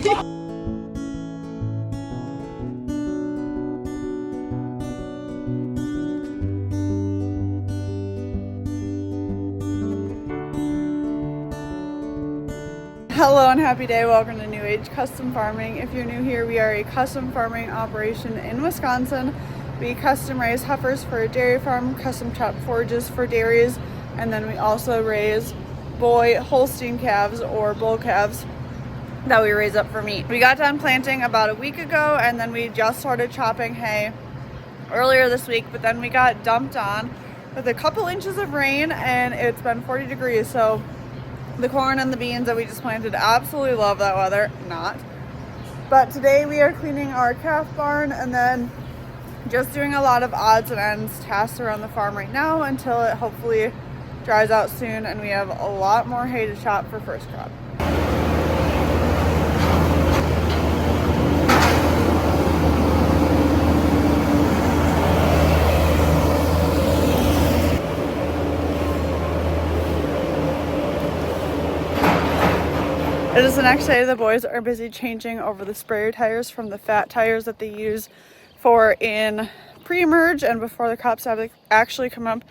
Hello and happy day. Welcome to New Age Custom Farming. If you're new here, we are a custom farming operation in Wisconsin. We custom raise heifers for a dairy farm, custom chop forages for dairies, and then we also raise boy Holstein calves or bull calves that we raise up for meat. We got done planting about a week ago, and then we just started chopping hay earlier this week, but then we got dumped on with a couple inches of rain and it's been 40 degrees. So the corn and the beans that we just planted, absolutely love that weather. Not. But today we are cleaning our calf barn and then just doing a lot of odds and ends tasks around the farm right now until it hopefully dries out soon and we have a lot more hay to chop for first crop. It is the next day. The boys are busy changing over the sprayer tires from the fat tires that they use for in pre-emerge and before the crops have actually come up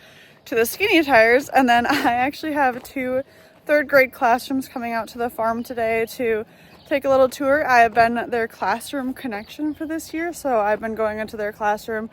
to the skinny tires. And then I actually have 2 third grade classrooms coming out to the farm today to take a little tour. I have been their classroom connection for this year, so I've been going into their classroom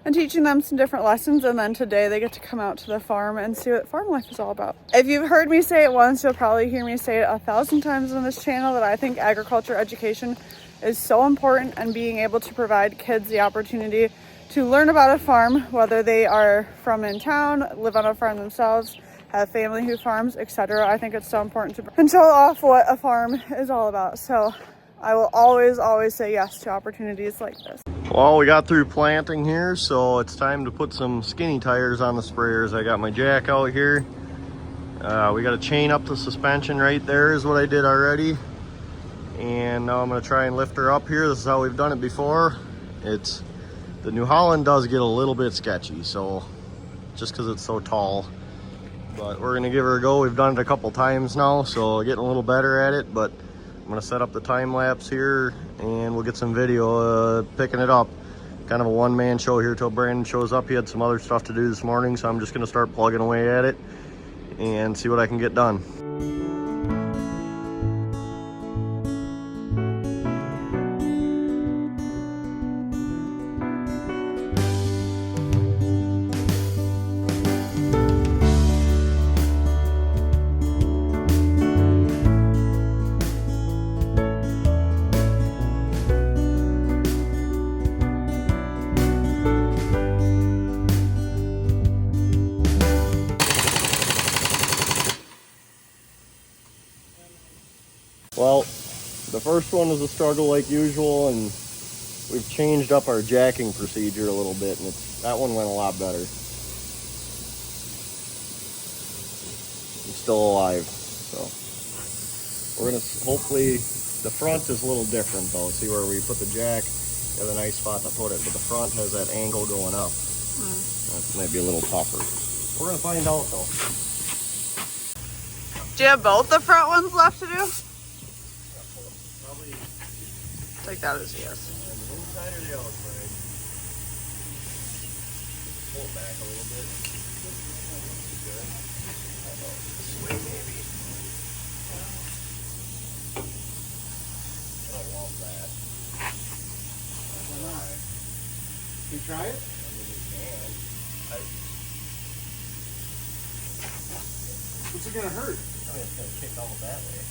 and teaching them some different lessons, and then today they get to come out to the farm and see what farm life is all about. If you've heard me say it once, you'll probably hear me say it 1,000 times on this channel that I think agriculture education is so important, and being able to provide kids the opportunity to learn about a farm, whether they are from in town, live on a farm themselves, have family who farms, etc. I think it's so important to show off what a farm is all about. So I will always say yes to opportunities like this. Well, we got through planting here, so it's time to put some skinny tires on the sprayers. I got my jack out here. We got to chain up the suspension right there is what I did already. And now I'm going to try and lift her up here. This is how we've done it before. The New Holland does get a little bit sketchy, so just because it's so tall. But we're going to give her a go. We've done it a couple times now, so getting a little better at it. But I'm going to set up the time lapse here and we'll get some video picking it up. Kind of a one-man show here till Brandon shows up. He had some other stuff to do this morning, so I'm just going to start plugging away at it and see what I can get done. Well, the first one is a struggle like usual, and we've changed up our jacking procedure a little bit, and that one went a lot better. It's still alive, so we're gonna hopefully, the front is a little different though. See where we put the jack, you have a nice spot to put it, but the front has that angle going up. That might be a little tougher. We're gonna find out though. Do you have both the front ones left to do? Take that as a yes. The inside or the outside? Pull it back a little bit. Good. Swing maybe. I don't want that. Why not? Can you try it? I mean, you can. What's it gonna hurt? I mean, it's gonna kick all that way.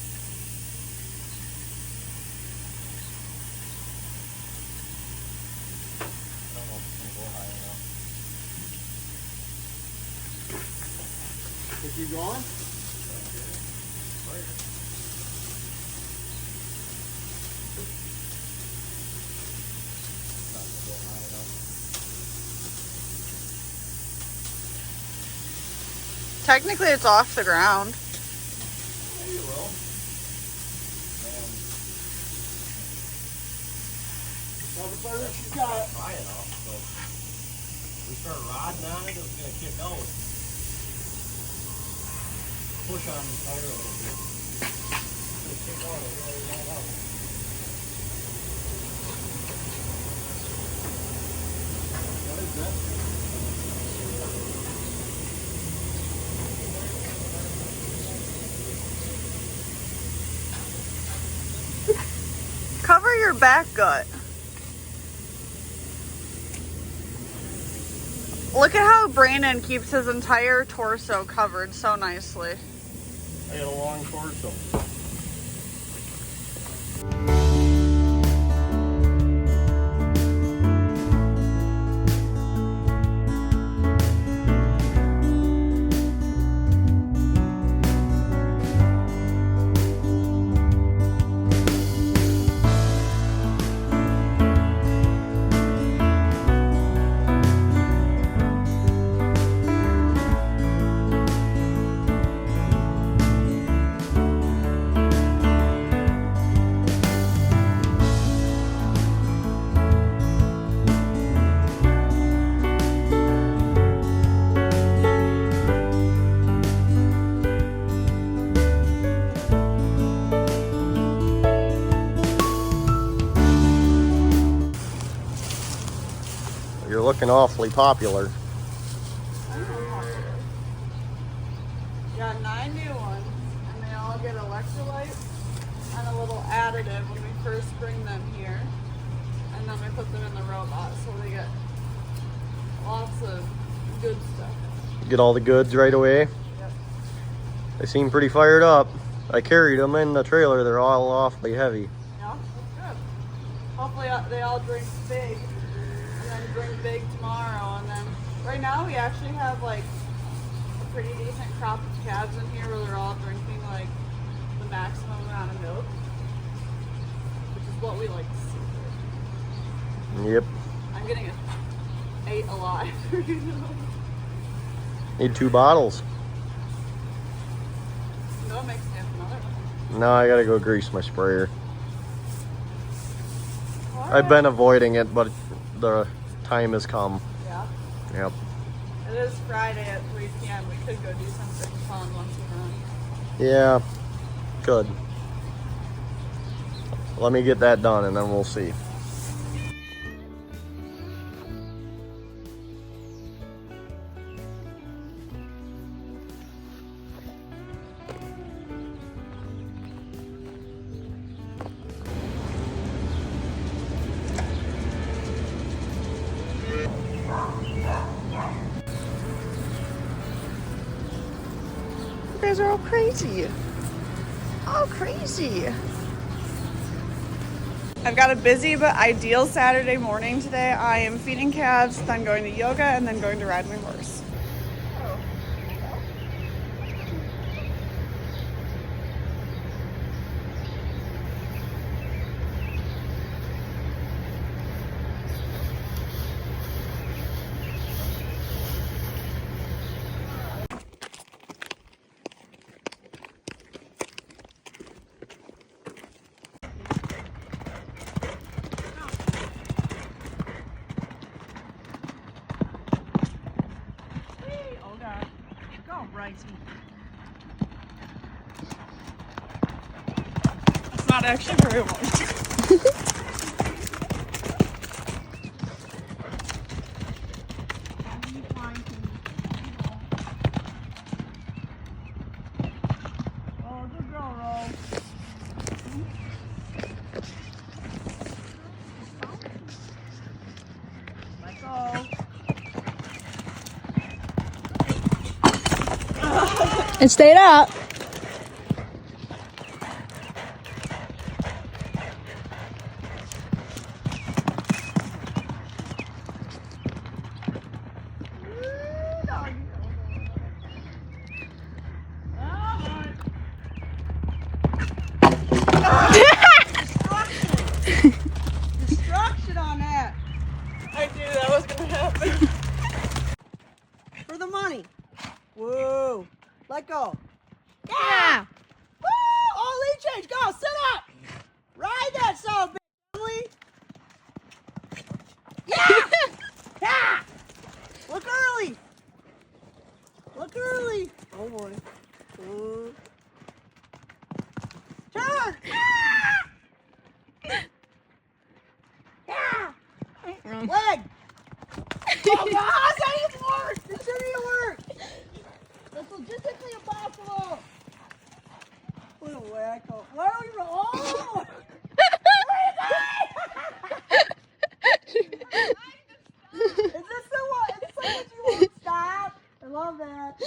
Keep going. Technically, it's off the ground. Maybe it will. Well, the further she's got it high enough, but we start rodding on it, it's going to kick out. Push on the tire a little bit. It's going to kick out. It really won't out. Cover your back gut. Look at how Brandon keeps his entire torso covered so nicely. I got a long torso. You're looking awfully popular. Got 9 new ones, and they all get electrolytes and a little additive when we first bring them here. And then we put them in the robot, so they get lots of good stuff. Get all the goods right away. Yep. They seem pretty fired up. I carried them in the trailer. They're all awfully heavy. Yeah, that's good. Hopefully they all drink big, and then drink big tomorrow. And then right now we actually have like a pretty decent crop of calves in here where they're all drinking like the maximum amount of milk, which is what we like to see. Yep. I'm getting 8 alive. Need 2 bottles. No, it makes sense. Another one. No, I gotta go grease my sprayer. All I've been right. avoiding it, but the time has come. Yeah. Yep. It is Friday at 3 p.m. We could go do something fun once we're done. Yeah, good. Let me get that done and then we'll see. You guys are all crazy. All crazy. I've got a busy but ideal Saturday morning today. I am feeding calves, then going to yoga, and then going to ride my horse. Oh God. Go, righty. It's not actually very long. Oh, good girl, Rose. Let go. It stayed up. Destruction on that. I knew that was gonna happen. For the money. Whoa. Let go. Yeah. Woo! Oh, lead change. Go. Sit up. Ride that son of a bitch, Emily. Yeah. Yeah. Look early. Look early. Oh boy. Ooh. Turn. Yeah. Leg. Oh, physically impossible. What a wacko. Why don't you roll? Oh! Is this the one? Is this like that you won't stop? I love that.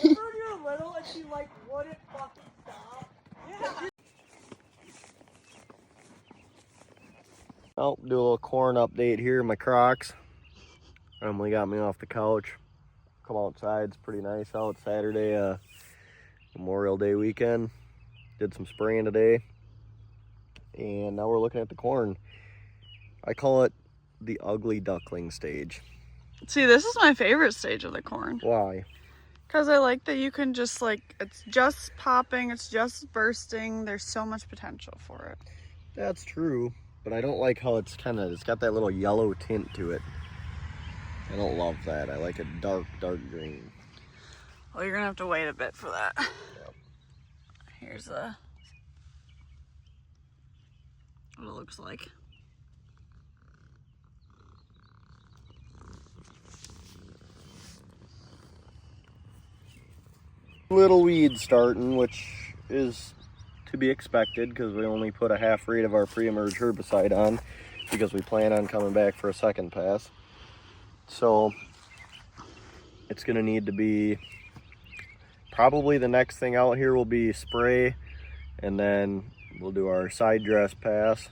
Remember when you were little and she like wouldn't fucking stop? Yeah. Oh, do a little corn update here. My Crocs. Emily got me off the couch. Come outside. It's pretty nice out. Saturday, Memorial Day weekend. Did some spraying today. And now we're looking at the corn. I call it the ugly duckling stage. See, this is my favorite stage of the corn. Why? Because I like that you can just like, it's just popping, it's just bursting. There's so much potential for it. That's true. But I don't like how it's got that little yellow tint to it. I don't love that. I like it dark green. Well, you're gonna have to wait a bit for that. Yep. Here's what it looks like. Little weeds starting, which is to be expected because we only put a half rate of our pre-emerge herbicide on because we plan on coming back for a second pass. So it's gonna need to be, probably the next thing out here will be spray, and then we'll do our side dress pass.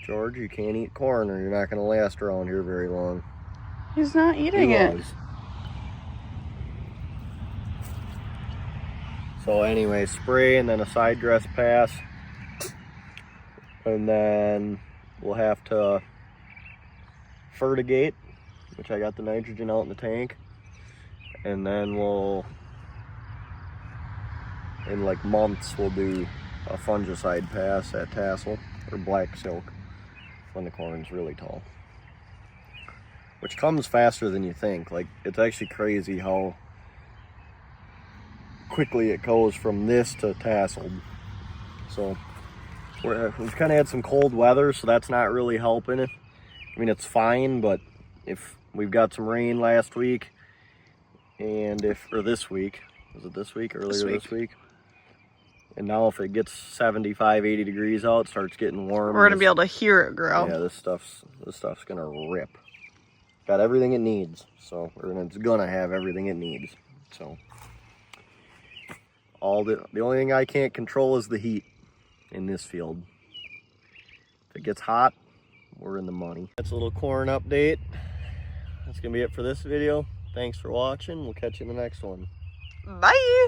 George, you can't eat corn or you're not gonna last around here very long. He's not eating it. So anyway, spray and then a side dress pass. And then we'll have to fertigate, which I got the nitrogen out in the tank. And then we'll, in like months, we'll do a fungicide pass at tassel or black silk when the corn's really tall. Which comes faster than you think. Like, it's actually crazy how quickly it goes from this to tasseled. So we've kind of had some cold weather, so that's not really helping it. I mean, it's fine, but if we've got some rain last week, and or this week, was it this week, earlier this week? And now if it gets 75, 80 degrees out, it starts getting warm. We're gonna be able to hear it grow. Yeah, this stuff's gonna rip. Got everything it needs, so it's gonna have everything it needs. So the only thing I can't control is the heat in this field. If it gets hot, we're in the money. That's a little corn update. That's gonna be it for this video. Thanks for watching. We'll catch you in the next one. Bye.